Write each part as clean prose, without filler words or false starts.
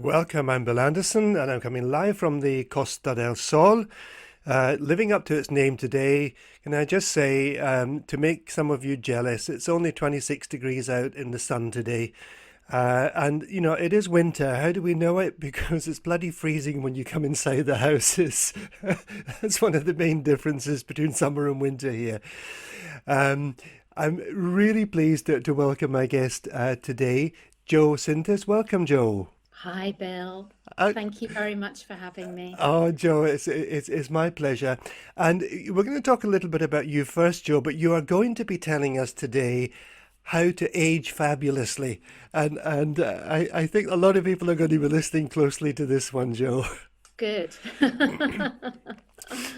Welcome, I'm Bill Anderson, and I'm coming live from the Costa del Sol. Living up to its name today, can I just say, to make some of you jealous, it's only 26 degrees out in the sun today. And, it is winter. How do we know it? Because it's bloody freezing when you come inside the houses. That's one of the main differences between summer and winter here. Um, I'm really pleased to welcome my guest today, Joe Sintes. Welcome, Joe. Hi, Bill. Uh, Thank you very much for having me. Oh, Joe, it's my pleasure. And we're going to talk a little bit about you first, Joe, but you are going to be telling us today how to age fabulously. And I think a lot of people are going to be listening closely to this one, Joe. Good.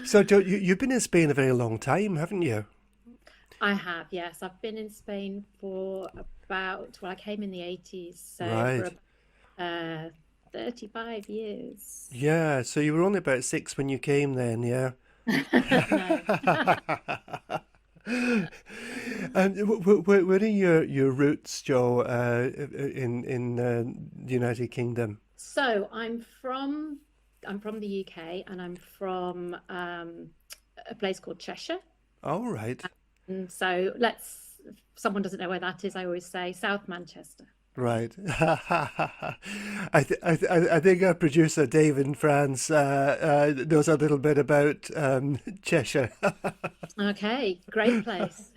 So, Joe, you've been in Spain a very long time, haven't you? I have, yes. I've been in Spain for I came in the 80s, so for Right. about 35 years. Yeah, so you were only about six when you came then, yeah? No. And where are your roots, Joe, in the United Kingdom? So I'm from the UK and I'm from a place ccalled Cheshire. All right. And so if someone doesn't know where that is, I always say South Manchester. Right. I think our producer Dave in France knows a little bit about Cheshire. Okay, great place.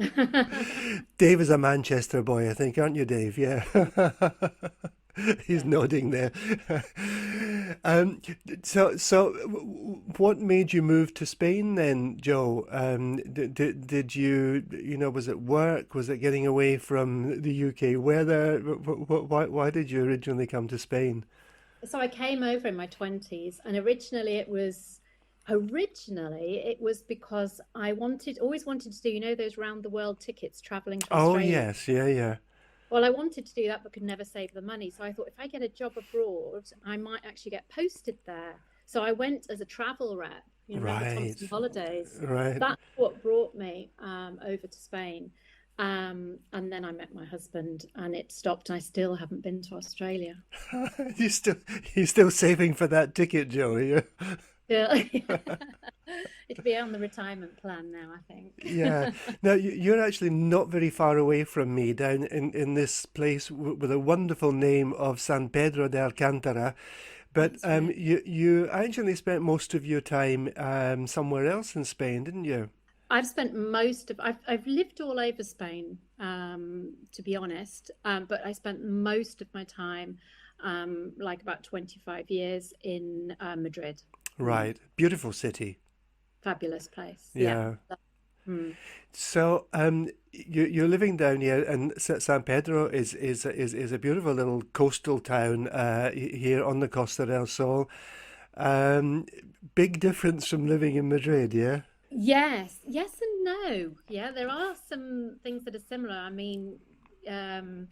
Dave is a Manchester boy, I think, aren't you, Dave? Yeah. He's Yeah. nodding there. Um, what made you move to Spain then, Joe? Did you, was it work? Was it getting away from the UK weather? Why did you originally come to Spain? So I came over in my 20s, and originally it was because always wanted to do, those round the world tickets traveling to Oh, Australia. yes, yeah, yeah. Well, I wanted to do that but could never save the money. So I thought if I get a job abroad, I might actually get posted there. So I went as a travel rep, remember Right, Thompson Holidays. right. That's what brought me over to Spain. And then I met my husband and it stopped. I still haven't been to Australia. You still you still saving for that ticket, Joe, are you? Yeah. It'll be on the retirement plan now, I Yeah. think. Now you're actually not very far away from me down in this place with a wonderful name of San Pedro de Alcántara. But That's right. you actually spent most of your time somewhere else in Spain, didn't you? I've lived all over Spain, to be honest. But I spent most of my time, like about 25 years in Madrid. Mm, Right. Beautiful city. fabulous place. Yeah. Yeah. Mm. So you're living down here, and San Pedro is a beautiful little coastal town here on the Costa del Sol. Um, Big difference from living in Madrid, yeah? Yes and no. Yeah, there are some things that are similar. I mean, um,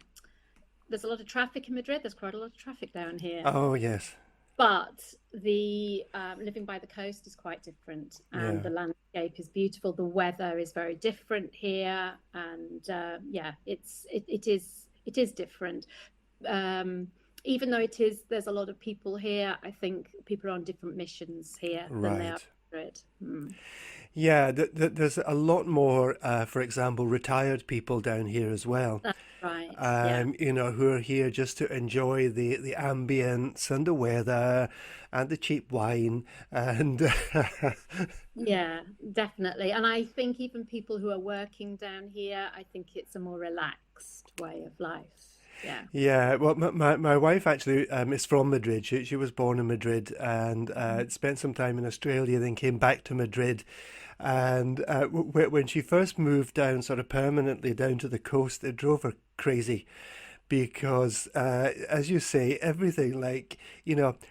there's a lot of traffic in Madrid. There's quite a lot of traffic down here. Oh, yes. But the living by the coast is quite different, and Yeah. the landscape is beautiful. The weather is very different here, and yeah, it is different. Um, Even though there's a lot of people here. I think people are on different missions here than they are Right. in Madrid. Mm. Yeah, there's a lot more, for example, retired people down here as well. That's right. Yeah. Who are here just to enjoy the ambience and the weather and the cheap wine and Yeah, definitely. And I think even people who are working down here, I think it's a more relaxed way of life. Yeah. yeah. Well, my wife actually is from Madrid. She was born in Madrid and spent some time in Australia, then came back to Madrid. And when she first moved down, sort of permanently down to the coast, it drove her crazy because, as you say, everything like,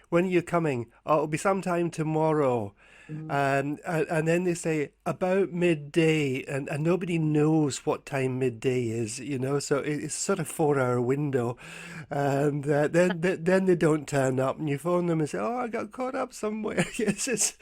when are you coming? Oh, it'll be sometime tomorrow. Mm. And then they say about midday, and nobody knows what time midday is, so it's sort of 4 hour window. And then they don't turn up, and you phone them and say, "Oh, I got caught up somewhere." Yes,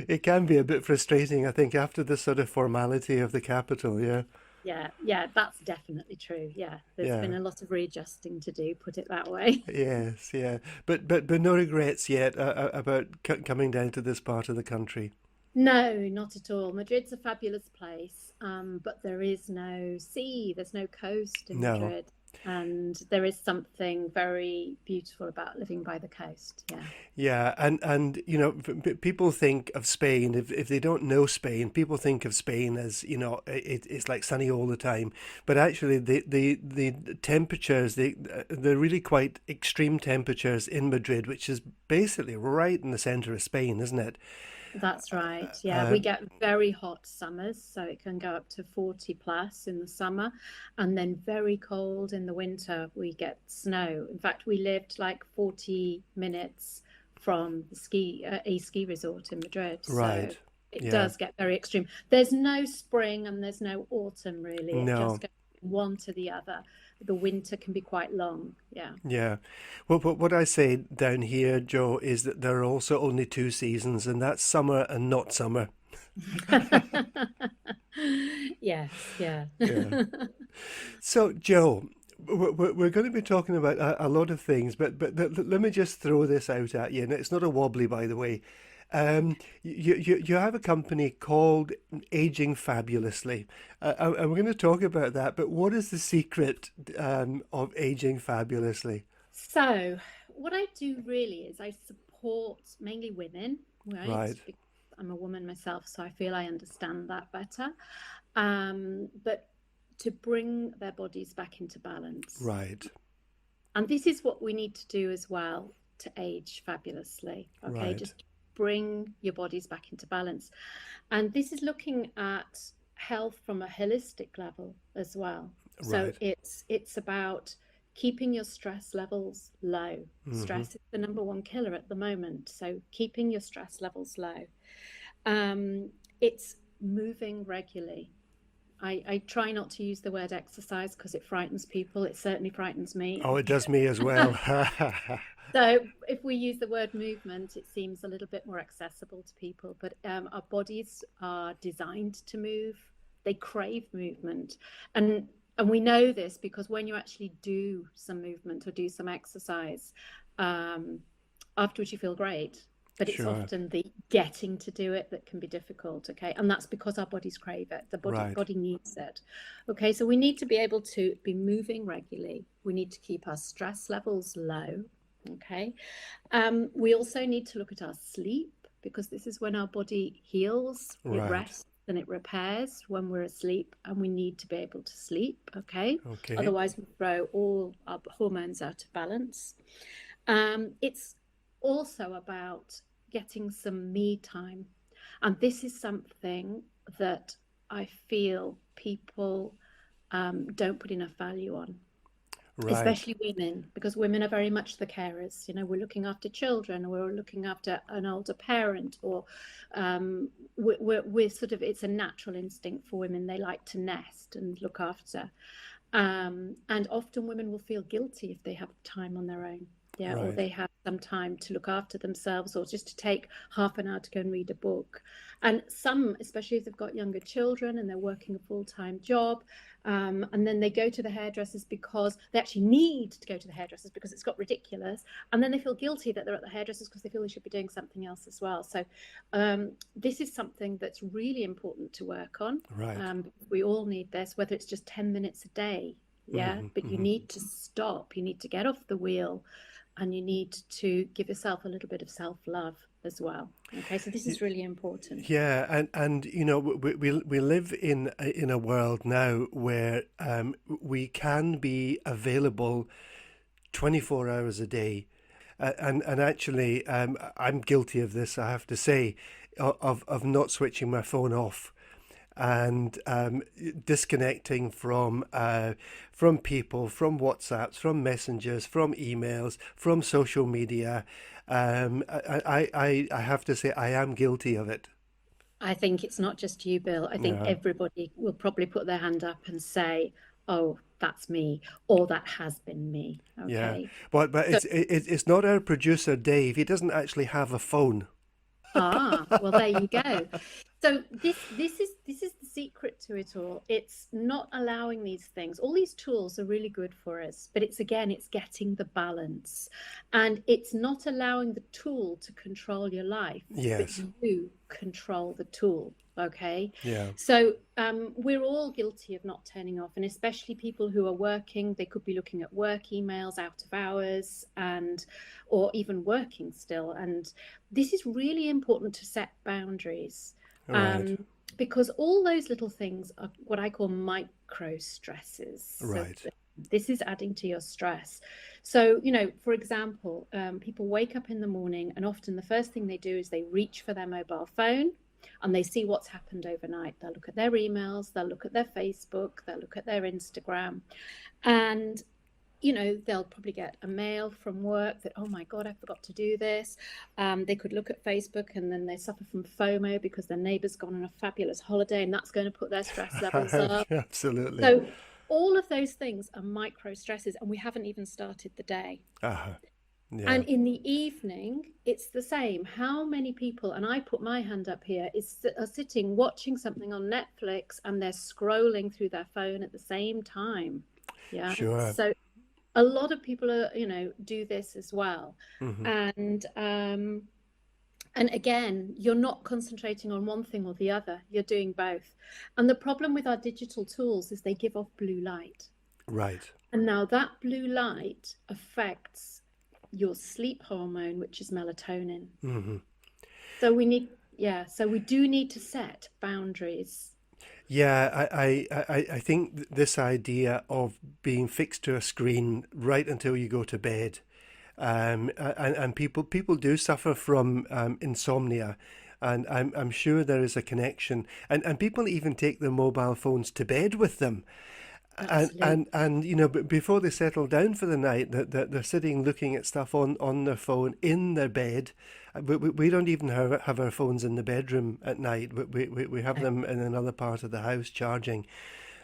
it can be a bit frustrating, I think, after the sort of formality of the capital. Yeah. yeah, that's definitely true. Yeah, there's Yeah. been a lot of readjusting to do, put it that way. Yes, yeah. But no regrets yet about coming down to this part of the country. No, not at all. Madrid's a fabulous place, but there is no sea, there's no coast in No. Madrid, and there is something very beautiful about living by the coast. Yeah. Yeah, and you know, people think of Spain, if they don't know Spain, people think of Spain as, you know, it's like sunny all the time. But actually, the temperatures, the really quite extreme temperatures in Madrid, which is basically right in the center of Spain, isn't it? That's right. Yeah, Uh, we get very hot summers, so it can go up to 40 plus in the summer, and then very cold in the winter. We get snow. In fact, we lived like 40 minutes from a ski resort in Madrid, so right. it Yeah. does get very extreme. There's no spring and there's no autumn really. It just No. goes from one to the other. The winter can be quite long. Yeah. Yeah. Well, what I say down here, Joe, is that there are also only two seasons, and that's summer and not summer. Yes, yeah. Yeah. So, Joe, we're going to be talking about a lot of things, but let me just throw this out at you, and it's not a wobbly, by the way. You have a company called Aging Fabulously, and we're going to talk about that. But what is the secret of aging fabulously? So, what I do really is I support mainly women, right? Right, Because I'm a woman myself, so I feel I understand that better. But to bring their bodies back into balance. right, And this is what we need to do as well to age fabulously. Okay, right, just bring your bodies back into balance. And this is looking at health from a holistic level as well. So right. it's about keeping your stress levels low. Hmm. Stress is the number one killer at the moment. So keeping your stress levels low. It's moving regularly. I try not to use the word exercise because it frightens people. It certainly frightens me. Oh, it does me as well. So if we use the word movement, it seems a little bit more accessible to people. But our bodies are designed to move. They crave movement, and and we know this because when you actually do some movement or do some exercise, um, afterwards you feel great. But it's Sure. often the getting to do it that can be difficult. Okay, and that's because our bodies crave it. The Right, body needs it. Okay, so we need to be able to be moving regularly. We need to keep our stress levels low. Okay. We also need to look at our sleep because this is when our body heals, it right. rests and it repairs when we're asleep, and we need to be able to sleep. Okay. Okay. Otherwise, we throw all our hormones out of balance. It's also about getting some me time. And this is something that I feel people don't put enough value on, Right. especially women, because women are very much the carers. You know, we're looking after children, or we're looking after an older parent, or we're sort of, it's a natural instinct for women. They like to nest and look after. And often women will feel guilty if they have time on their own. Yeah, or Right. they have some time to look after themselves, or just to take half an hour to go and read a book. And some, especially if they've got younger children and they're working a full-time job, and then they go to the hairdressers because they actually need to go to the hairdressers because it's got ridiculous, and then they feel guilty that they're at the hairdressers because they feel they should be doing something else as well. So this is something that's really important to work on. Right. We all need this, whether it's just 10 minutes a day. Yeah, Hmm. but you Hmm. need to stop, you need to get off the wheel, and you need to give yourself a little bit of self-love as well. Okay, so this is really important. Yeah, and you know, we live in a world now where we can be available 24 hours a day. And actually, I'm guilty of this, I have to say, of not switching my phone off and disconnecting from people, from WhatsApps, from messengers, from emails, from social media. I have to say I am guilty of it. I think it's not just you, Bill. I think Yeah, everybody will probably put their hand up and say, "Oh, that's me," or "That has been me." yeah. Okay. But So, it's not our producer Dave. He doesn't actually have a phone. well, there you go. So this is the secret to it all. It's not allowing these things. All these tools are really good for us, but it's again, it's getting the balance. And it's not allowing the tool to control your life, but Yes. you control the tool. Okay. Yeah. So we're all guilty of not turning off, and especially people who are working, they could be looking at work emails out of hours and or even working still. And this is really important to set boundaries, Right. um, because all those little things are what I call micro stresses. So Right. this is adding to your stress. So, for example, people wake up in the morning and often the first thing they do is they reach for their mobile phone and they see what's happened overnight. They'll look at their emails, they'll look at their Facebook, they'll look at their Instagram, and they'll probably get a mail from work that, oh my God, I forgot to do this. They could look at Facebook and then they suffer from FOMO because their neighbour's gone on a fabulous holiday and that's going to put their stress levels up. Absolutely. So all of those things are micro stresses and we haven't even started the day. Uh-huh. Yeah. And in the evening, it's the same. How many people, and I put my hand up here, are sitting watching something on Netflix and they're scrolling through their phone at the same time? Yeah. Sure. So a lot of people are, do this as well. Hmm. And again, you're not concentrating on one thing or the other. You're doing both. And the problem with our digital tools is they give off blue light. Right. And now that blue light affects your sleep hormone, which is melatonin. Hmm. So so we do need to set boundaries. Yeah, I think this idea of being fixed to a screen right until you go to bed, and people do suffer from insomnia, and I'm sure there is a connection, and people even take their mobile phones to bed with them. And Absolutely. and before they settle down for the night, that they're sitting looking at stuff on their phone in their bed. We don't even have our phones in the bedroom at night. We have them in another part of the house charging.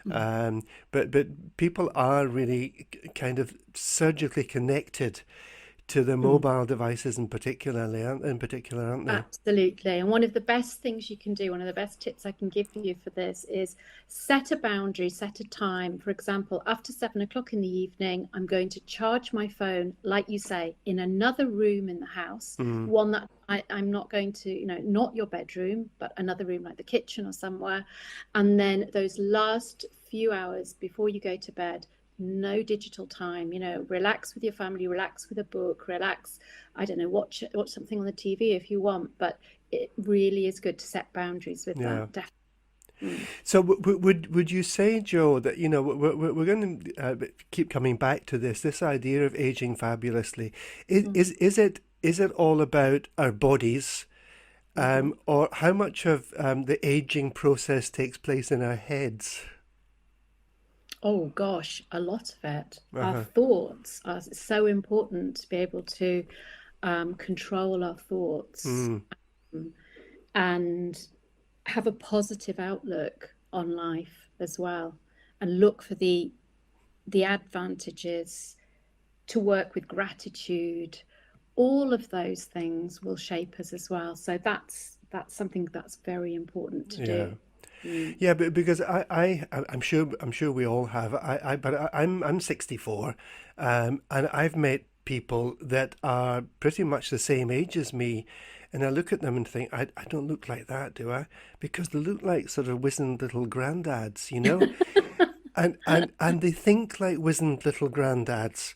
Mm. But people are really kind of surgically connected to the Mm. mobile devices in particular, aren't they? Absolutely. And one of the best things you can do, one of the best tips I can give you for this is set a boundary, set a time. For example, after 7 o'clock in the evening, I'm going to charge my phone, like you say, in another room in the house, Mm, one that I'm not going to, not your bedroom, but another room like the kitchen or somewhere. And then those last few hours before you go to bed, no digital time, relax with your family, relax with a book, relax, I don't know, watch something on the TV if you want, but it really is good to set boundaries with yeah. that, definitely. Mm. So would you say, Joe, that we're going to keep coming back to this idea of aging fabulously? Is Mm. is is it is it all about our bodies, Mm-hmm. or how much of the aging process takes place in our heads? Oh gosh, a lot of it. Our Uh-huh. thoughts are so important to be able to control our thoughts, Mm, um, and have a positive outlook on life as well, and look for the advantages, to work with gratitude. All of those things will shape us as well. So that's something that's very important to yeah. do. Mm. Yeah, but because I'm sure we all have. I'm 64, and I've met people that are pretty much the same age as me, and I look at them and think I don't look like that, do I? Because they look like sort of wizened little granddads, and they think like wizened little granddads.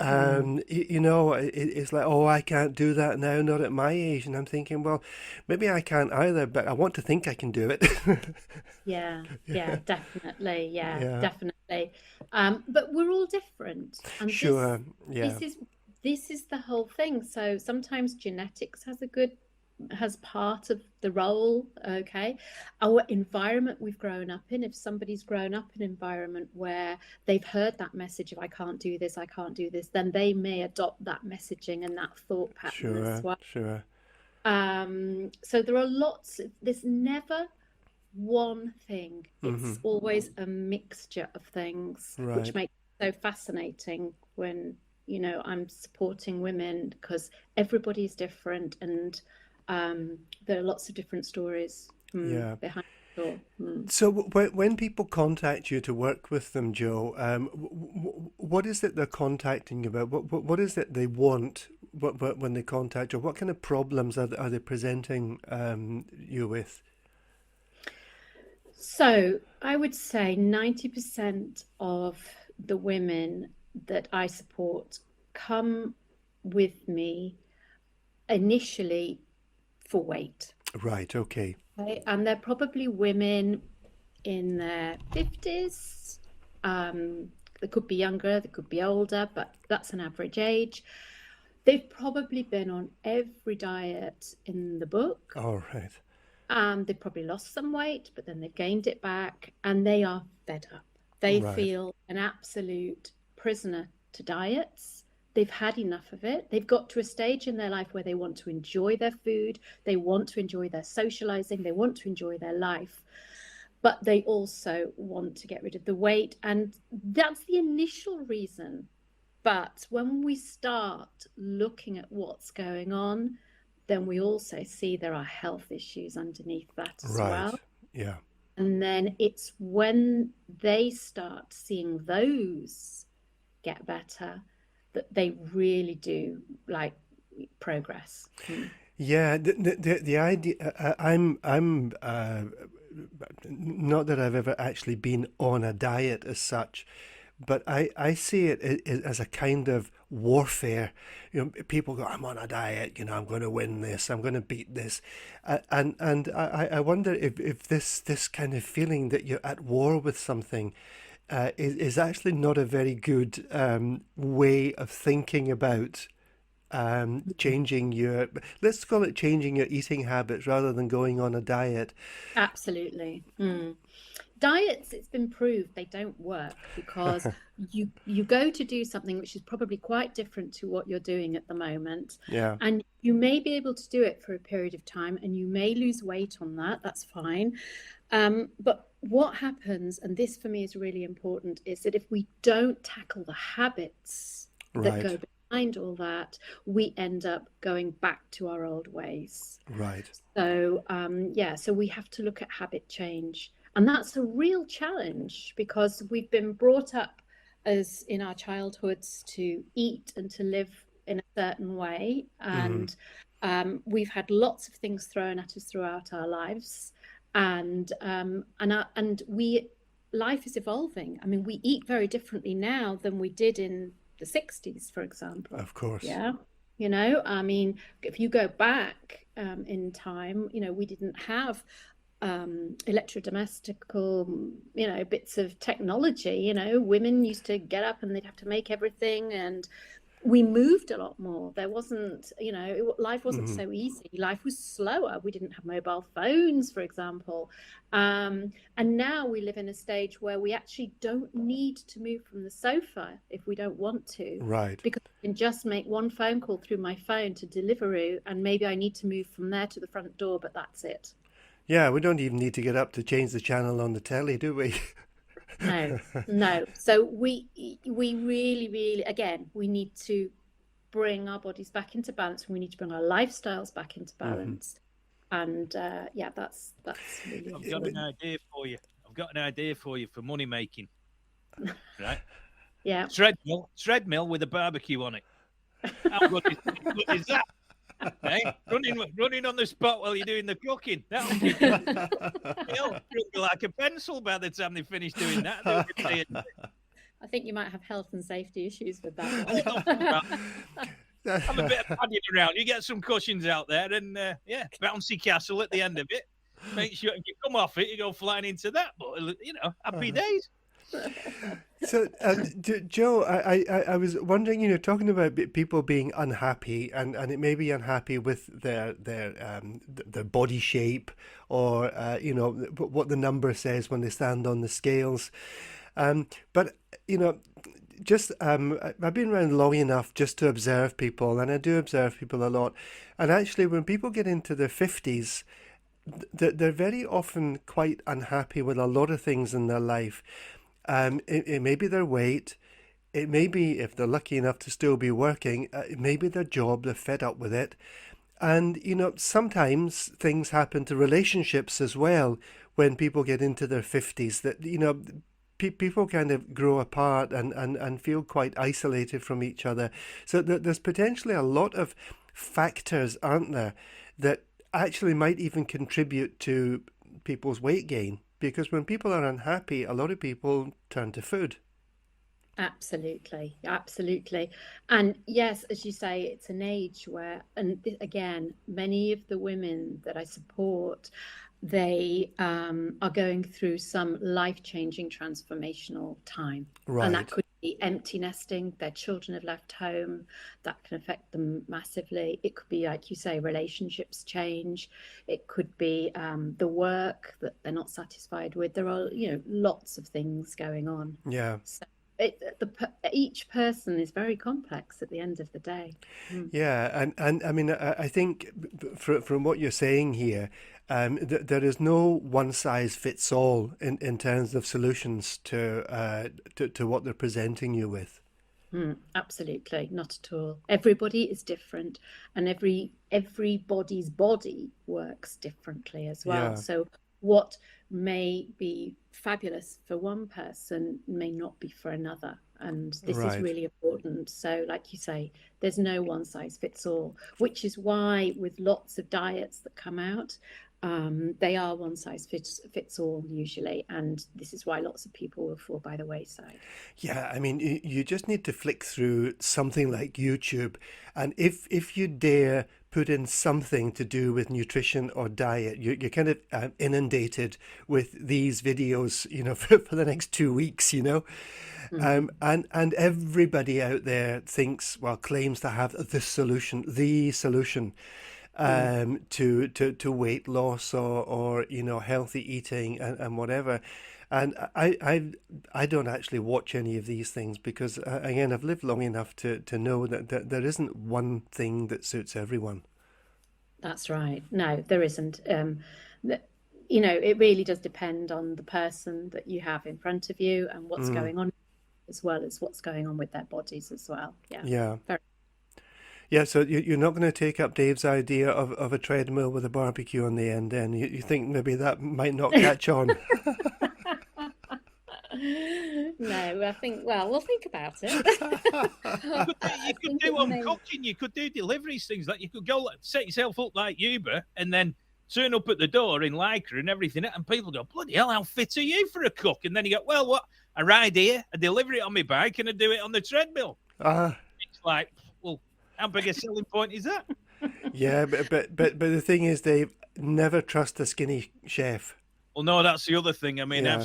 Mm. It's like, oh, I can't do that now, not at my age. And I'm thinking, well, maybe I can't either, but I want to think I can do it. Yeah, Yeah, definitely. Yeah, yeah, definitely. But we're all different, and sure, yeah, this is this is the whole thing. So sometimes genetics has part of the role. Okay, our environment we've grown up in. If somebody's grown up in an environment where they've heard that message of I can't do this, I can't do this, then they may adopt that messaging and that thought pattern as sure, well. sure. So there are lots of, there's never one thing. Hmm. It's always a mixture of things, which Right. makes it so fascinating when, I'm supporting women because everybody's different and there are lots of different stories Yeah. behind. Sure. Mm. So when people contact you to work with them, Joe, what is it they're contacting you about? What is it they want when they contact you? What kind of problems are they presenting you with? So I would say 90% of the women that I support come with me initially for weight. Right, okay. Okay? And they're probably women in their 50s. They could be younger, they could be older, but that's an average age. They've probably been on every diet in the book. All right. They've probably lost some weight, but then they've gained it back and they are fed up. They Right. feel an absolute prisoner to diets. They've had enough of it. They've got to a stage in their life where they want to enjoy their food, they want to enjoy their socializing, they want to enjoy their life, but they also want to get rid of the weight. And that's the initial reason. But when we start looking at what's going on, then we also see there are health issues underneath that as Right. well. Yeah. And then it's when they start seeing those get better that they really do like progress. Mm. Yeah, the idea, I'm not that I've ever actually been on a diet as such, but I see it as a kind of warfare. You know, people go, I'm on a diet, you know, I'm going to win this, I'm going to beat this. And I wonder if this kind of feeling that you're at war with something is actually not a very good way of thinking about changing your, let's call it changing your eating habits rather than going on a diet. Absolutely. Mm. Diets, it's been proved they don't work because you go to do something which is probably quite different to what you're doing at the moment, Yeah, and you may be able to do it for a period of time and you may lose weight on that. That's fine. But what happens, and this for me is really important, is that if we don't tackle the habits that right, go behind all that, we end up going back to our old ways. right. So, yeah, so we have to look at habit change. And that's a real challenge because we've been brought up as in our childhoods to eat and to live in a certain way. Hmm. And we've had lots of things thrown at us throughout our lives. And we life is evolving. I mean, we eat very differently now than we did in the 60s, for example. Of course. Yeah. You know, I mean, if you go back in time, you know, we didn't have electrodomestical, you know, bits of technology. You know, women used to get up and they'd have to make everything, and we moved a lot more. There wasn't, you know, life wasn't Hmm. so easy. Life was slower. We didn't have mobile phones, for example. And now we live in a stage where we actually don't need to move from the sofa if we don't want to, Right. because I can just make one phone call through my phone to Deliveroo, and maybe I need to move from there to the front door, but that's it. Yeah, we don't even need to get up to change the channel on the telly, do we? No, no. So we really, really, again, we need to bring our bodies back into balance. We need to bring our lifestyles back into Hmm. balance. And yeah, that's really I've got an important. idea for you. I've got an idea for you for money making. Right? Yeah. Treadmill with a barbecue on it. How good is that? Hey, running on the spot while you're doing the cooking. That'll keep you. They'll crumble like a pencil by the time they finish doing that. They'll be saying, I think you might have health and safety issues with that "Oh, don't worry about it. one. Have a bit of padding around. You get some cushions out there, and yeah, bouncy castle at the end of it. Make sure if you come off it, you go flying into that. But you know, happy days. So, Joe, I was wondering, you know, talking about people being unhappy, and it may be unhappy with their body shape, or you know, what the number says when they stand on the scales. But you know, just I've been around long enough just to observe people, and I do observe people a lot. And actually, when people get into their 50s, they're very often quite unhappy with a lot of things in their life. It may be their weight. It may be, if they're lucky enough to still be working, it may be their job, they're fed up with it. And, you know, sometimes things happen to relationships as well, when people get into their 50s that, people kind of grow apart and feel quite isolated from each other. So there's potentially a lot of factors, aren't there, that actually might even contribute to people's weight gain. Because when people are unhappy, a lot of people turn to food. Absolutely, absolutely. And yes, as you say, it's an age where, and again, many of the women that I support, they are going through some life-changing transformational time. And that Right. could be empty nesting, their children have left home, that can affect them massively. It could be, like you say, relationships change. It could be the work that they're not satisfied with. There are, lots of things going on. Yeah. So each person is very complex at the end of the day. Yeah, and I mean, I think from what you're saying here, there is no one size fits all in terms of solutions to what they're presenting you with. Absolutely, not at all. Everybody is different, and everybody's body works differently as well. Yeah, So what may be fabulous for one person may not be for another, and this is right. really important. So, like you say, there's no one size fits all, which is why with lots of diets that come out, they are one size fits all usually, and this is why lots of people will fall by the wayside. Yeah, I mean, you just need to flick through something like YouTube, and if you dare put in something to do with nutrition or diet, you're kind of inundated with these videos, for the next 2 weeks, and everybody out there thinks, well, claims to have the solution to weight loss or healthy eating and whatever. And I don't actually watch any of these things because again I've lived long enough to know that there isn't one thing that suits everyone. That's right. No, there isn't. It really does depend on the person that you have in front of you and what's Mm, going on, as well as what's going on with their bodies as well. Yeah, yeah. very. Yeah, so you're not going to take up Dave's idea of a treadmill with a barbecue on the end then. You think maybe that might not catch on. No, I think, well, we'll think about it. You I could think do it home may. cooking. You could do deliveries, things like you could go set yourself up like Uber and then turn up at the door in Lycra and everything, and people go, "Bloody hell, how fit are you for a cook?" And then you go, "Well, what? I ride here, I deliver it on my bike, and I do it on the treadmill." Ah, It's like, well, how big a selling point is that? yeah, but the thing is, Dave, never trust a skinny chef. Well, no, that's the other thing. I mean, Yeah.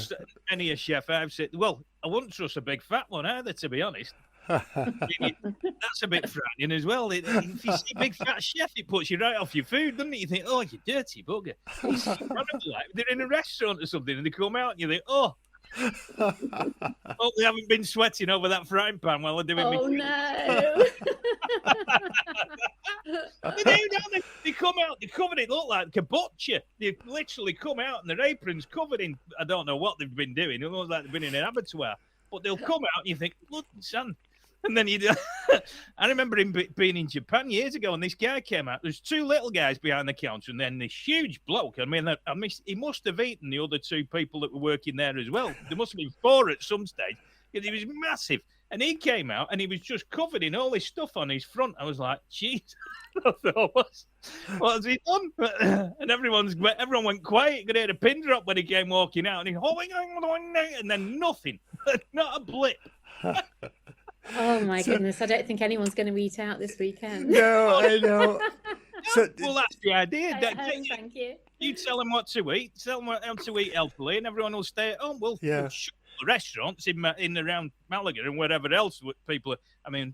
many a chef I've said, well, I wouldn't trust a big fat one either, to be honest. That's a bit frightening as well. If you see a big fat chef, it puts you right off your food, doesn't it? You think, oh, you dirty bugger. It's incredible. Like, they're in a restaurant or something and they come out and you think, oh, they haven't been sweating over that frying pan while they're doing me. Oh no. They do, don't they? They come out, they're covered, it look like a butcher. They literally come out and their apron's covered in, I don't know what they've been doing. It looks like they've been in an abattoir. But they'll come out and you think, look, son. And then I remember him being in Japan years ago, and this guy came out. There's two little guys behind the counter, and then this huge bloke. I mean, he must have eaten the other two people that were working there as well. There must have been four at some stage, because he was massive. And he came out, and he was just covered in all this stuff on his front. I was like, jeez. I thought, what has he done? And everyone went quiet. You could hear a pin drop when he came walking out, and and then nothing, not a blip. Oh my goodness, I don't think anyone's going to eat out this weekend. No, I know. So, Well, that's the idea. Stay at home, thank you. You tell them what to eat, tell them how to eat healthily, and everyone will stay at home. We'll shut the restaurants in around Malaga and wherever else people are. I mean,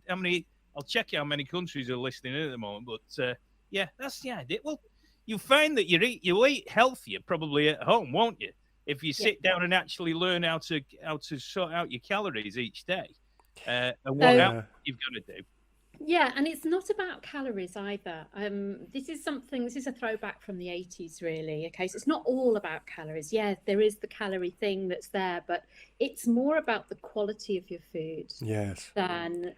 I'll check how many countries are listening in at the moment, but yeah, that's the idea. Well, you find that you'll eat healthier probably at home, won't you? If you sit down and actually learn how to sort out your calories each day and what else you've got to do. Yeah, and it's not about calories either. This is a throwback from the 80s, really. Okay, so it's not all about calories. Yeah, there is the calorie thing that's there, but it's more about the quality of your food Yes. than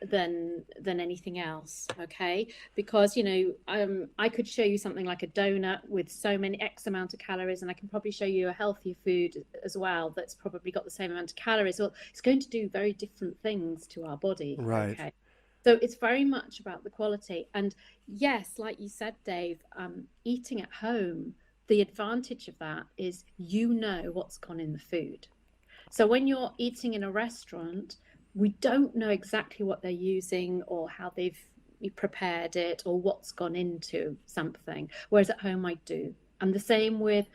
anything else. Okay, because I could show you something like a donut with so many X amount of calories, and I can probably show you a healthier food as well that's probably got the same amount of calories. Well, it's going to do very different things to our body. Right. Okay. So it's very much about the quality. And yes, like you said, Dave, eating at home, the advantage of that is what's gone in the food. So when you're eating in a restaurant, we don't know exactly what they're using or how they've prepared it or what's gone into something. Whereas at home, I do. And the same with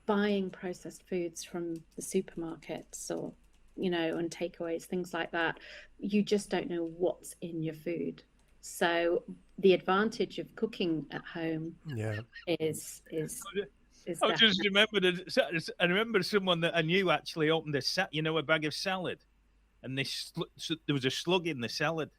buying processed foods from the supermarkets or and takeaways, things like that. You just don't know what's in your food. So the advantage of cooking at home Yeah. is I just definitely. remembered. I remember someone that I knew actually opened a bag of salad, and there was a slug in the salad.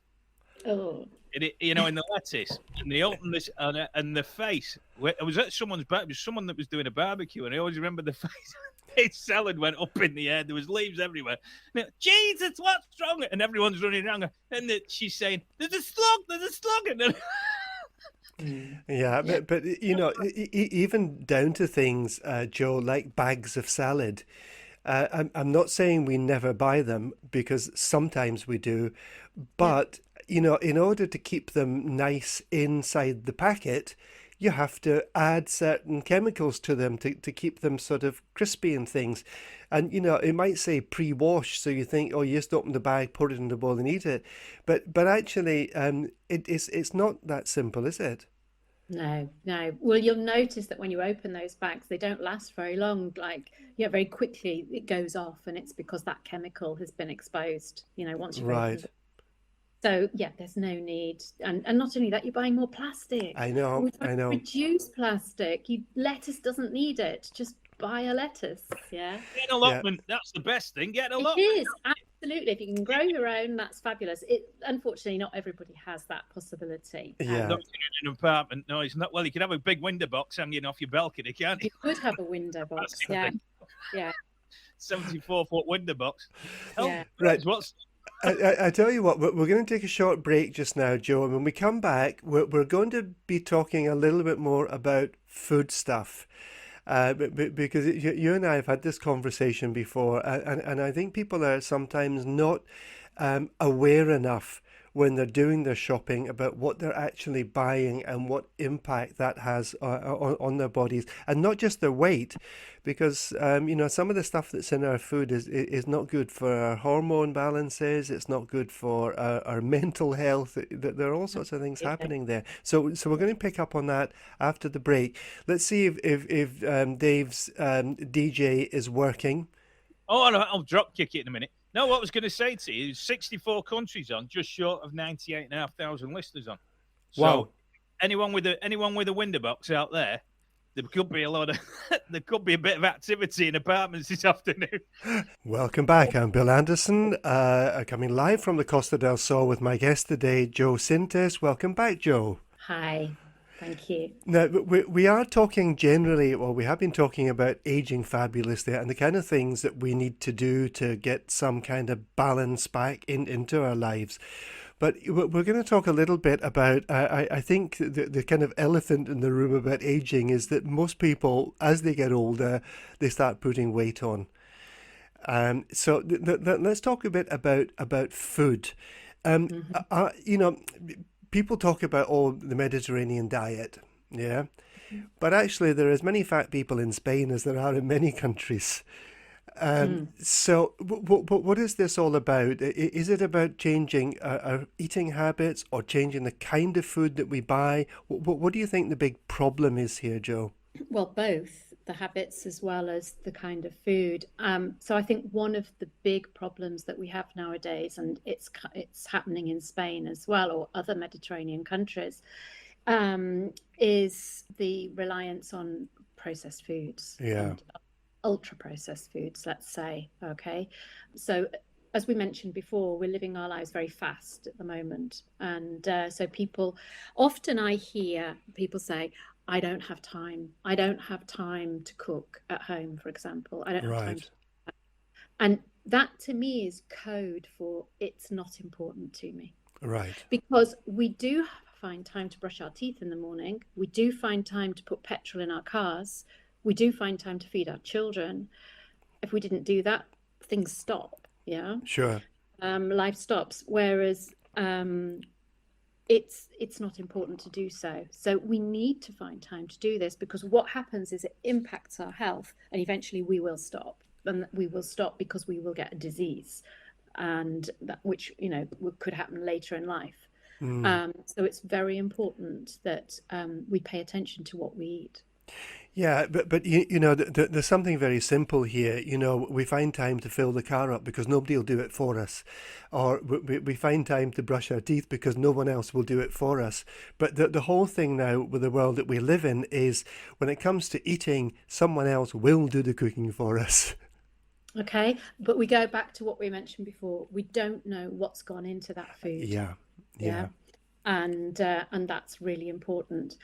Oh. In the lettuce, and they opened this, and the face. I was at someone's back. It was someone that was doing a barbecue, and I always remember the face. His salad went up in the air. There was leaves everywhere. And Jesus, what's wrong? And everyone's running around, and she's saying, "There's a slug! There's a slug!" And then, Yeah, but even down to things, Joe, like bags of salad. I'm not saying we never buy them because sometimes we do, Yeah. but in order to keep them nice inside the packet, you have to add certain chemicals to them to keep them sort of crispy and things. And it might say pre-wash, so you think, oh, you just open the bag, put it in the bowl, and eat it. But actually, it's not that simple, is it? No, no. Well, you'll notice that when you open those bags, they don't last very long. Like, very quickly it goes off, and it's because that chemical has been exposed, once you've opened Right. it. So, yeah, there's no need. And not only that, you're buying more I plastic. know, We're trying I to know. reduce plastic. Lettuce doesn't need it. Just buy a lettuce. Yeah. get an Yeah, allotment. That's the best thing. Get an It allotment. is absolutely. If you can grow your own, that's fabulous. Unfortunately, not everybody has that possibility. yeah. Not in an apartment. No, it's not. Well, you could have a big window box hanging off your balcony, can't you? You could have a window box. Massive Yeah, thing. yeah, 74-foot window box. Oh, yeah. Right. what's I tell you what, we're going to take a short break just now, Joe. And when we come back, we're going to be talking a little bit more about food stuff. Because you and I have had this conversation before, and I think people are sometimes not aware enough when they're doing their shopping about what they're actually buying and what impact that has on their bodies, and not just their weight, because some of the stuff that's in our food is not good for our hormone balances. It's not good for our mental health. There are all sorts of things Yeah. happening there. So we're going to pick up on that after the break. Let's see if Dave's DJ is working. Oh, I'll drop kick it in a minute. No, what I was going to say to you is 64 countries on, just short of 98,500 listeners on. So Wow. anyone with a window box out there, there could be there could be a bit of activity in apartments this afternoon. Welcome back. I'm Bill Anderson, coming live from the Costa del Sol with my guest today, Joe Sintes. Welcome back, Joe. Hi. Thank you. Now, we are talking generally, well, we have been talking about aging fabulously and the kind of things that we need to do to get some kind of balance back into our lives. But we're going to talk a little bit about, I think the kind of elephant in the room about aging is that most people, as they get older, they start putting weight on. So let's talk a bit about food. Mhm. People talk about the Mediterranean diet, yeah, but actually there are as many fat people in Spain as there are in many countries. Mm. So what is this all about? Is it about changing our eating habits or changing the kind of food that we buy? What do you think the big problem is here, Joe? Well, both the habits as well as the kind of food. So I think one of the big problems that we have nowadays, and it's happening in Spain as well, or other Mediterranean countries, is the reliance on processed foods Yeah. and ultra processed foods, let's say. Okay. So as we mentioned before, we're living our lives very fast at the moment. And so I hear people say, I don't have time. I don't have time to cook at home, for example. I don't have time Right. to. And that to me is code for it's not important to me. Right. Because we do find time to brush our teeth in the morning. We do find time to put petrol in our cars. We do find time to feed our children. If we didn't do that, things stop. Yeah. Sure. Life stops. Whereas it's not important to do so. So we need to find time to do this, because what happens is it impacts our health, and eventually we will stop. And we will stop because we will get a disease, and that, which could happen later in life. So it's very important that we pay attention to what we eat. Yeah, but there's something very simple here. We find time to fill the car up because nobody will do it for us, or we find time to brush our teeth because no one else will do it for us. But the whole thing now with the world that we live in is, when it comes to eating, someone else will do the cooking for us. Okay, but we go back to what we mentioned before. We don't know what's gone into that food. Yeah, Yeah, yeah, and that's really important.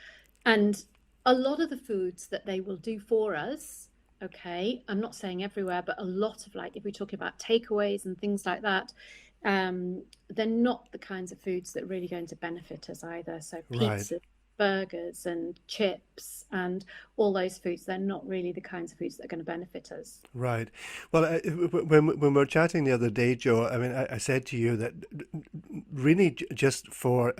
And a lot of the foods that they will do for us, okay, I'm not saying everywhere, but a lot of, like, if we're talking about takeaways and things like that, they're not the kinds of foods that are really going to benefit us either. So right. pizza, burgers and chips and all those foods, they're not really the kinds of foods that are going to benefit us. Right. Well, when we were chatting the other day, Joe, I mean, I said to you that really just for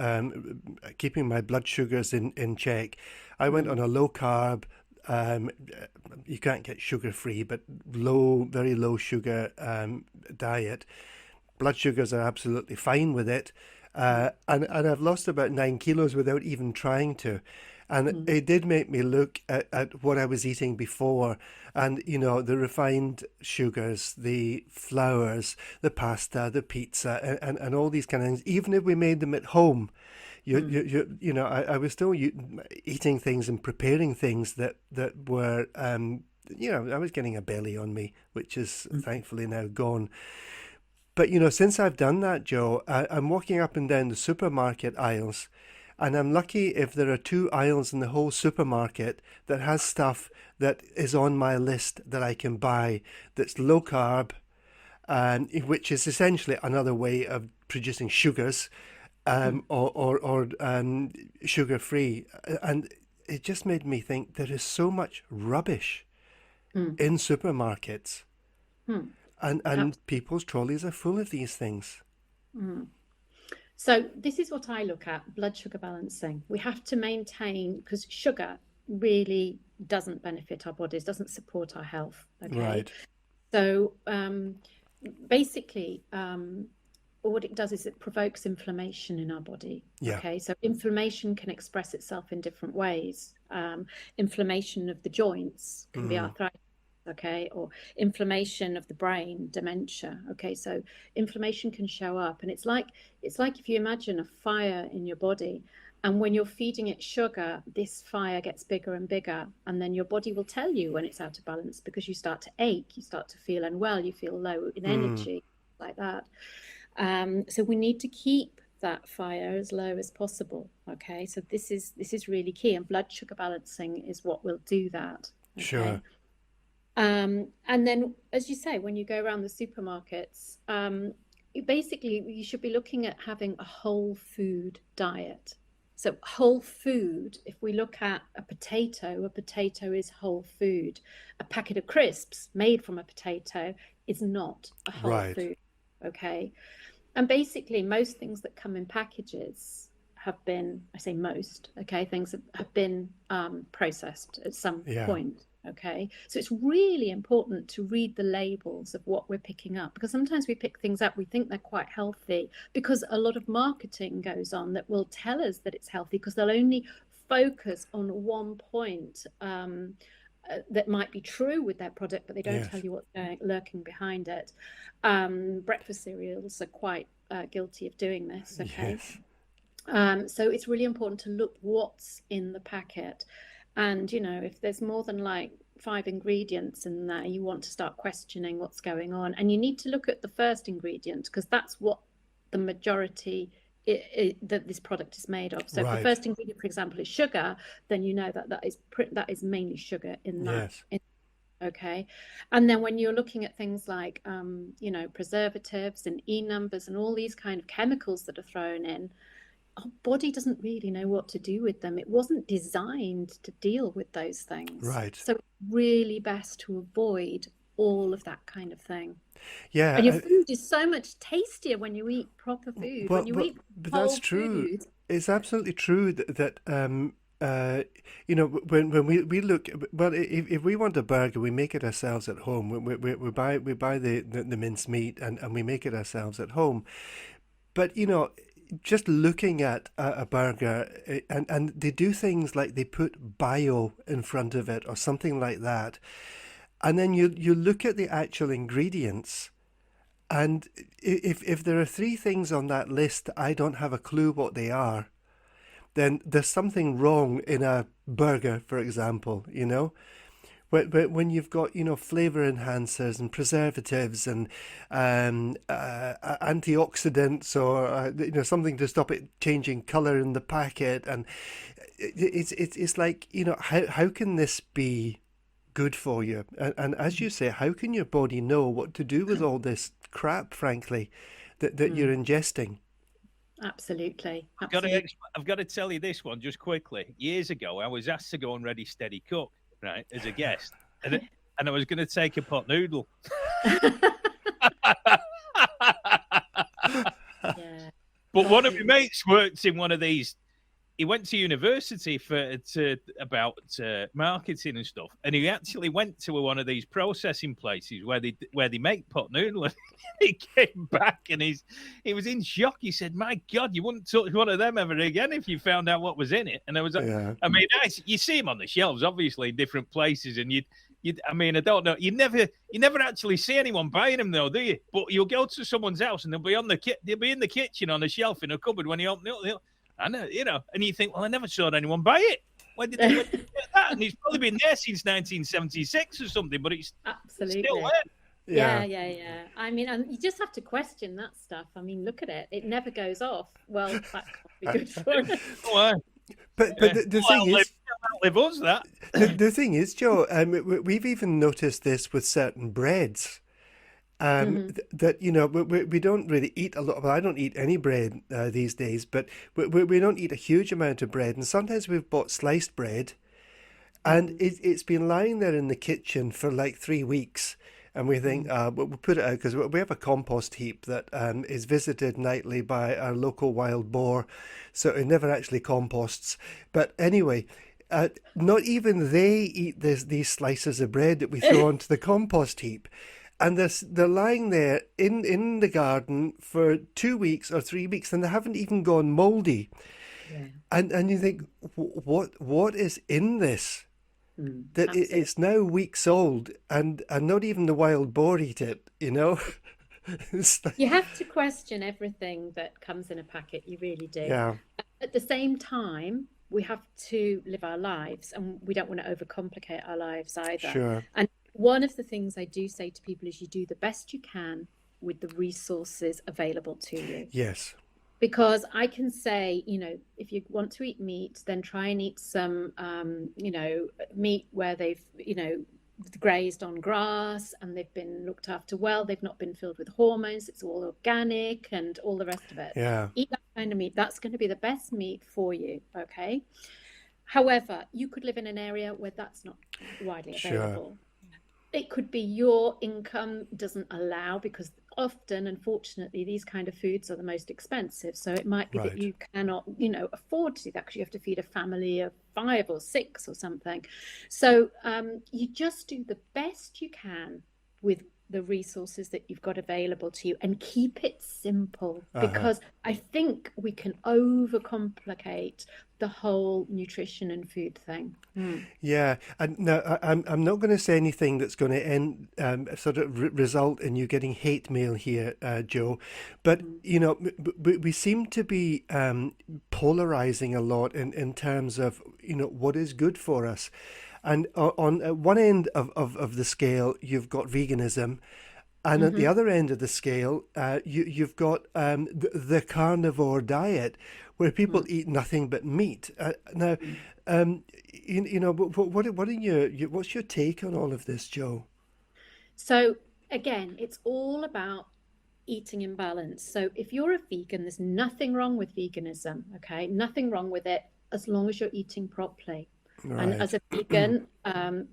keeping my blood sugars in check, I went on Mm, a low carb. Um, you can't get sugar free, but very low sugar diet. Blood sugars are absolutely fine with it. mm, And I've lost about 9 kilos without even trying to. And mm, it did make me look at what I was eating before, and the refined sugars, the flours, the pasta, the pizza, and all these kind of things. Even if we made them at home, mm, I was still eating things and preparing things that were, I was getting a belly on me, which is mm, thankfully now gone. But since I've done that, Joe, I'm walking up and down the supermarket aisles, and I'm lucky if there are two aisles in the whole supermarket that has stuff that is on my list that I can buy, that's low carb, which is essentially another way of producing sugars, mm, or sugar free. And it just made me think there is so much rubbish mm, in supermarkets, mm. and people's trolleys are full of these things. Mm. So this is what I look at: blood sugar balancing. We have to maintain, because sugar really doesn't benefit our bodies, doesn't support our health. Okay, Right. so basically, what it does is it provokes inflammation in our body. Yeah. Okay, so inflammation can express itself in different ways. Inflammation of the joints can be Mm. arthritis, okay, or inflammation of the brain, dementia. Okay, so inflammation can show up, and it's like if you imagine a fire in your body, and when you're feeding it sugar, this fire gets bigger and bigger, and then your body will tell you when it's out of balance, because you start to ache, you start to feel unwell, you feel low in Mm. energy, like that. So we need to keep that fire as low as possible. Okay, so this is really key, and blood sugar balancing is what will do that. Sure. Okay. And then, as you say, when you go around the supermarkets, you should be looking at having a whole food diet. So whole food, if we look at a potato is whole food. A packet of crisps made from a potato is not a whole Right. food. Okay. And basically, most things that come in packages have been, I say most, okay, things have been processed at some Yeah. point. Okay, so it's really important to read the labels of what we're picking up, because sometimes we pick things up, we think they're quite healthy, because a lot of marketing goes on that will tell us that it's healthy, because they'll only focus on one point that might be true with their product, but they don't tell Yes. you what's lurking behind it. Breakfast cereals are quite guilty of doing this. Okay, Yes. so it's really important to look what's in the packet. And if there's more than like five ingredients in there, you want to start questioning what's going on. And you need to look at the first ingredient, because that's what the majority that this product is made of. So if the Right. first ingredient, for example, is sugar, then you know that that is mainly sugar in that. Yes. Okay. And then when you're looking at things like, preservatives and numbers and all these kind of chemicals that are thrown in, our body doesn't really know what to do with them. It wasn't designed to deal with those things. Right. So it's really best to avoid all of that kind of thing. Yeah. And your food is so much tastier when you eat proper food, Well, when you well, eat but whole that's true. food. It's absolutely true that when we look, well, if we want a burger, we make it ourselves at home. We buy the mince meat, and we make it ourselves at home. But just looking at a burger, and they do things like they put bio in front of it or something like that, and then you look at the actual ingredients. And if there are three things on that list, I don't have a clue what they are, then there's something wrong in a burger, for example, When you've got, flavor enhancers and preservatives and antioxidants, or something to stop it changing color in the packet, and it's like, how can this be good for you? And as you say, how can your body know what to do with all this crap, frankly, that you're ingesting? Absolutely. I've got to, Absolutely. I've got to tell you this one just quickly. Years ago, I was asked to go on Ready Steady Cook, right, as a guest, and I was going to take a pot noodle. Yeah. But one of my mates worked in one of these. He went to university about marketing and stuff, and he actually went to one of these processing places where they make pot noodle. And he came back and he was in shock. He said, "My God, you wouldn't touch one of them ever again if you found out what was in it." And I was like, Yeah. I mean, you see them on the shelves, obviously, in different places, and I mean, I don't know. You never actually see anyone buying them, though, do you? But you'll go to someone's house and they'll be in the kitchen on a shelf in a cupboard when you open it up. I know, and you think, well, I never saw anyone buy it. When did they get that? And it's probably been there since 1976 or something, but it's Absolutely. still there. Yeah. I mean, and you just have to question that stuff. I mean, look at it. It never goes off. Well, that can't be good for it. But the thing is, outlive us, that. the thing is, Joe, we've even noticed this with certain breads. That we don't really eat a lot. Well, I don't eat any bread these days, but we don't eat a huge amount of bread. And sometimes we've bought sliced bread, and it's been lying there in the kitchen for like 3 weeks. And we think we'll put it out, because we have a compost heap that is visited nightly by our local wild boar, so it never actually composts. But anyway, not even they eat these slices of bread that we throw onto the compost heap. And they're lying there in the garden for 2 weeks or 3 weeks, and they haven't even gone moldy. Yeah. And you think, what is in this? That it's now weeks old, and not even the wild boar eat it, It's like, You have to question everything that comes in a packet. You really do. yeah, At the same time, we have to live our lives, and we don't want to overcomplicate our lives either. sure. And one of the things I do say to people is you do the best you can with the resources available to you. Yes. Because I can say, if you want to eat meat, then try and eat some, meat where they've, grazed on grass and they've been looked after well. They've not been filled with hormones. It's all organic and all the rest of it. Yeah. Eat that kind of meat. That's going to be the best meat for you. Okay. However, you could live in an area where that's not widely available. It could be your income doesn't allow, because often, unfortunately, these kind of foods are the most expensive. So it might be that you cannot, afford to do that because you have to feed a family of 5 or 6 or something. So you just do the best you can with the resources that you've got available to you, and keep it simple, because I think we can overcomplicate the whole nutrition and food thing. Yeah, and now I'm not going to say anything that's going to end result in you getting hate mail here, Joe. But we seem to be polarizing a lot in terms of what is good for us. And on one end of the scale, you've got veganism. And at the Hmm. other end of the scale, you've got the carnivore diet, where people eat nothing but meat. Now, um, what are what's your take on all of this, Joe? So again, it's all about eating in balance. So if you're a vegan, there's nothing wrong with veganism, okay? Nothing wrong with it as long as you're eating properly. And as Right, a vegan,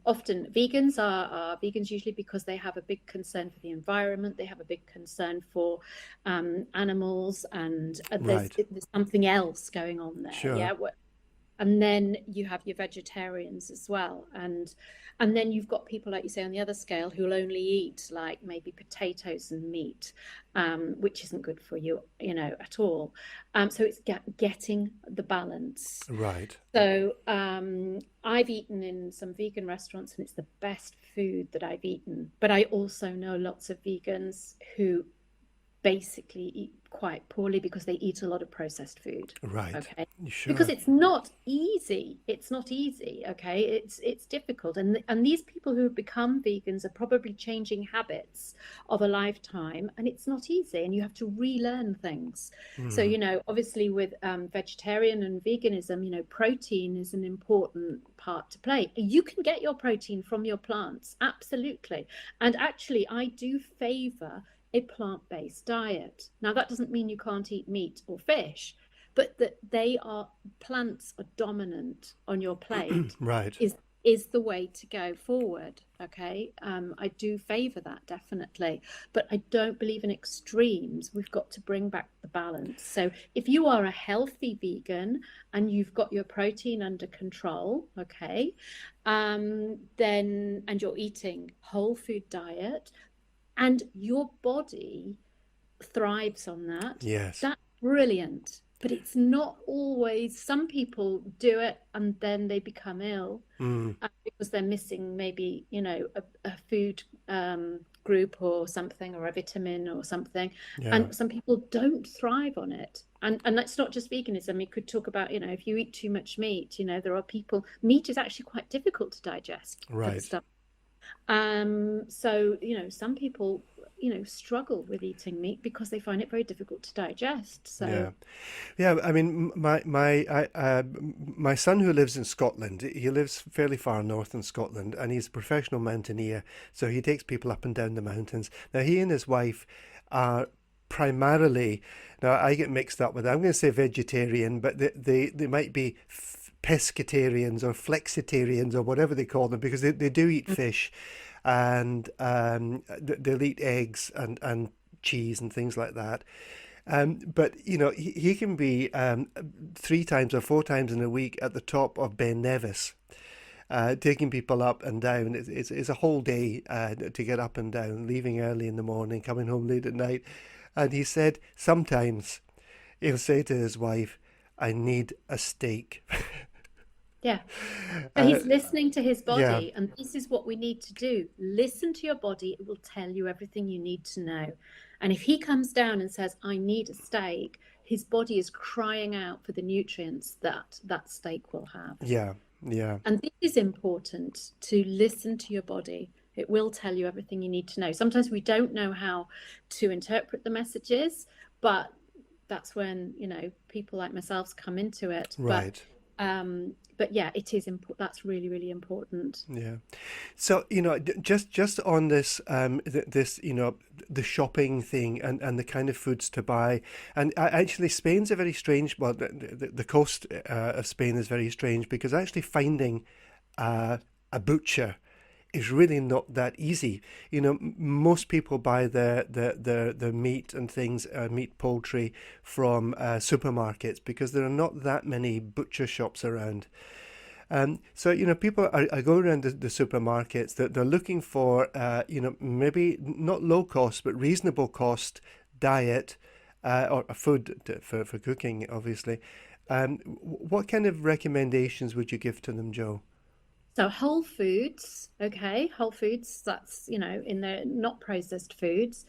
often are vegans usually because they have a big concern for the environment, they have a big concern for animals, and right, there's something else going on there. sure. Yeah, and then you have your vegetarians as well, and then you've got people like you say on the other scale who'll only eat like maybe potatoes and meat, which isn't good for you, at all. So it's getting the balance. Right. So I've eaten in some vegan restaurants and it's the best food that I've eaten, but I also know lots of vegans who basically eat quite poorly because they eat a lot of processed food. Right. Okay. Because Sure. it's not easy. It's not easy. Okay. It's difficult. And these people who have become vegans are probably changing habits of a lifetime, and it's not easy. And you have to relearn things. So, Mm, obviously with vegetarian and veganism, protein is an important part to play. You can get your protein from your plants, absolutely. And actually, I do favor a plant-based diet. Now, that doesn't mean you can't eat meat or fish, but that plants are dominant on your plate right. is the way to go forward. Okay, I do favor that definitely, but I don't believe in extremes. We've got to bring back the balance. So if you are a healthy vegan and you've got your protein under control, okay, then and you're eating whole food diet, and your body thrives on that, Yes. that's brilliant. But it's not always, some people do it and then they become ill Mm, because they're missing maybe, a food group or something, or a vitamin or something. yeah. And some people don't thrive on it. And that's not just veganism. We could talk about, if you eat too much meat, there are people, meat is actually quite difficult to digest for the Right. stomach. So, some people, struggle with eating meat because they find it very difficult to digest. So, Yeah. Yeah, I mean, my son who lives in Scotland, he lives fairly far north in Scotland, and he's a professional mountaineer, so he takes people up and down the mountains. Now, he and his wife are primarily, now I get mixed up with, I'm going to say vegetarian, but they might be pescatarians or flexitarians or whatever they call them, because they do eat fish, and they'll eat eggs and cheese and things like that. But he can be 3 times or 4 times in a week at the top of Ben Nevis, taking people up and down. It's a whole day to get up and down, leaving early in the morning, coming home late at night. And he said sometimes he'll say to his wife, "I need a steak." yeah. So Uh, he's listening to his yeah, body, and this is what we need to do. Listen to your body, it will tell you everything you need to know. And if he comes down and says, I need a steak, his body is crying out for the nutrients that that steak will have. yeah, yeah, And this is important, to listen to your body. It will tell you everything you need to know. Sometimes we don't know how to interpret the messages, but that's when, people like myself come into it. right. But yeah, it is important. That's really, really important. Yeah. So, just on this, this, the shopping thing and the kind of foods to buy, and actually Spain's a very strange. Well, the coast of Spain is very strange, because actually finding a butcher is really not that easy. Most people buy their meat and things, meat, poultry, from supermarkets, because there are not that many butcher shops around. So people are going around the supermarkets. They're looking for maybe not low cost but reasonable cost diet, or food for cooking, obviously. What kind of recommendations would you give to them, Joe? So whole foods, okay, whole foods, that's, in the not processed foods.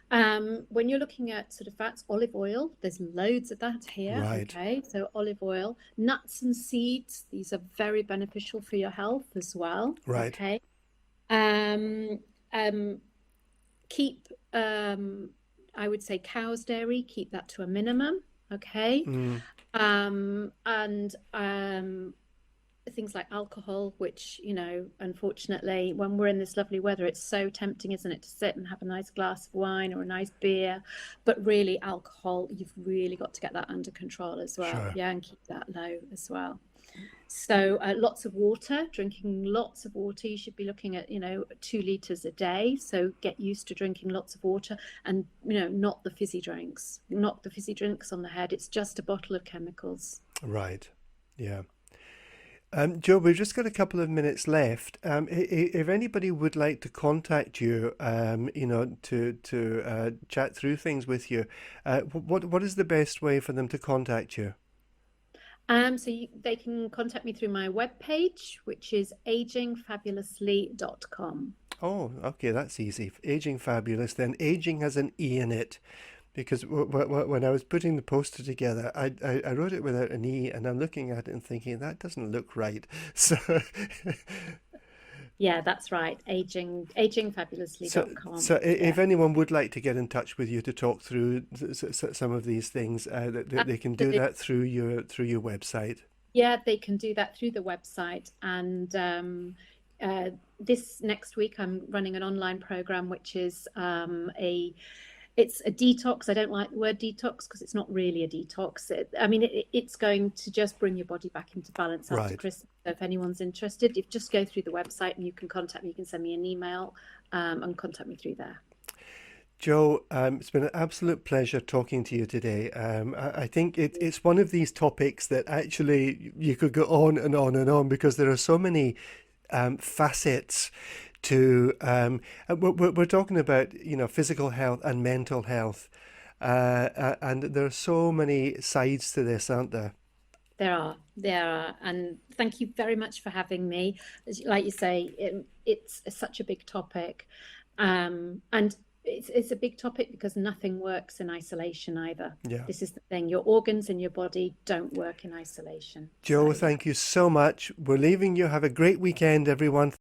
When you're looking at sort of fats, olive oil, there's loads of that here, Right. okay? So olive oil, nuts and seeds, these are very beneficial for your health as well, Right. okay? Um, um, keep, I would say cow's dairy, keep that to a minimum, okay? Mm, And things like alcohol, which, unfortunately, when we're in this lovely weather, it's so tempting, isn't it, to sit and have a nice glass of wine or a nice beer. But really, alcohol, you've really got to get that under control as well. sure. Yeah, and keep that low as well. So lots of water, drinking lots of water. You should be looking at, 2 liters a day. So get used to drinking lots of water, and, not the fizzy drinks, not the fizzy drinks on the head. It's just a bottle of chemicals. Right. Yeah. Joe, we've just got a couple of minutes left. If anybody would like to contact you, to chat through things with you, what is the best way for them to contact you? They can contact me through my webpage, which is agingfabulously.com. Oh, okay, that's easy. Aging Fabulous. Then aging has an E in it, because when I was putting the poster together, I wrote it without an E, and I'm looking at it and thinking that doesn't look right. So. Yeah, that's right. So, Agingfabulously.com. so if Yeah. anyone would like to get in touch with you to talk through some of these things, that they can do Absolutely. that through your website. Yeah, they can do that through the website. And this next week, I'm running an online program, which is it's a detox. I don't like the word detox because it's not really a detox. It's going to just bring your body back into balance after Right. Christmas. So if anyone's interested, if just go through the website and you can contact me, you can send me an email and contact me through there. Joe, it's been an absolute pleasure talking to you today. I think it's one of these topics that actually you could go on and on and on, because there are so many facets to. We're talking about, physical health and mental health, and there are so many sides to this, aren't there? There are, and thank you very much for having me. Like you say, it's such a big topic, and it's a big topic because nothing works in isolation either. Yeah. This is the thing: your organs and your body don't work in isolation. Joe, So yeah. thank you so much. We're leaving you. Have a great weekend, everyone.